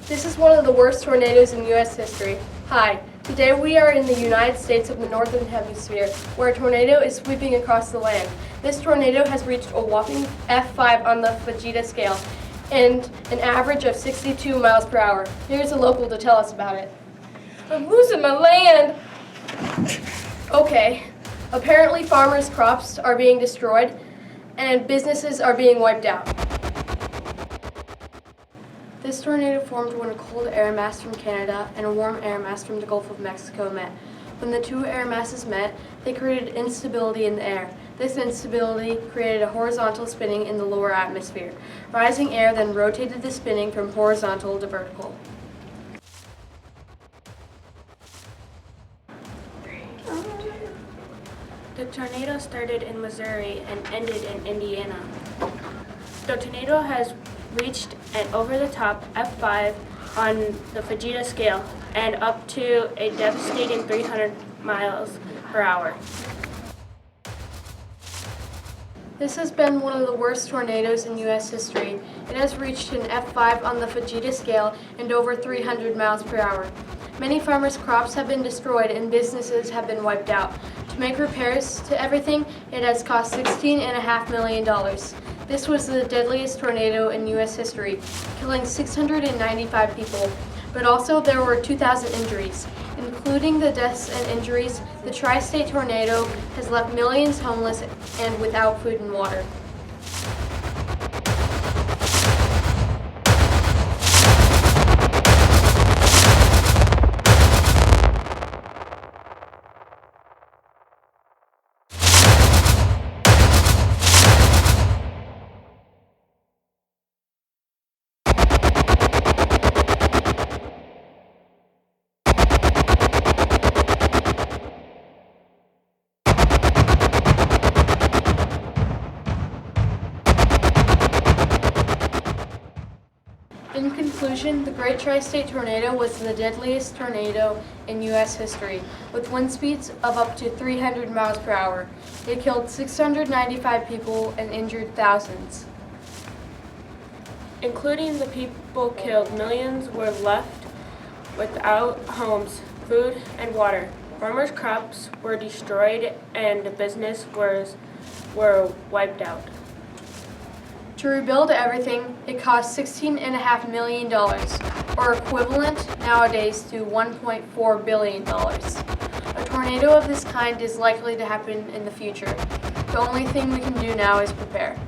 This is one of the worst tornadoes in U.S. history. Hi, today we are in the United States of the Northern Hemisphere, where a tornado is sweeping across the land. This tornado has reached a whopping F5 on the Fujita scale and an average of 62 miles per hour. Here's a local to tell us about it. I'm losing my land. Okay, apparently farmers' crops are being destroyed and businesses are being wiped out. This tornado formed when a cold air mass from Canada and a warm air mass from the Gulf of Mexico met. When the two air masses met, they created instability in the air. This instability created a horizontal spinning in the lower atmosphere. Rising air then rotated the spinning from horizontal to vertical. The tornado started in Missouri and ended in Indiana. The tornado has reached an over-the-top F5 on the Fujita scale and up to a devastating 300 miles per hour. This has been one of the worst tornadoes in U.S. history. It has reached an F5 on the Fujita scale and over 300 miles per hour. Many farmers' crops have been destroyed and businesses have been wiped out. To make repairs to everything, it has cost $16.5 million. This was the deadliest tornado in U.S. history, killing 695 people. But also there were 2,000 injuries. Including the deaths and injuries, the tri-state tornado has left millions homeless and without food and water. In conclusion, the Great Tri-State Tornado was the deadliest tornado in U.S. history, with wind speeds of up to 300 miles per hour. It killed 695 people and injured thousands. Including the people killed, millions were left without homes, food, and water. Farmers' crops were destroyed and businesses were wiped out. To rebuild everything, it cost $16.5 million, or equivalent nowadays to $1.4 billion. A tornado of this kind is likely to happen in the future. The only thing we can do now is prepare.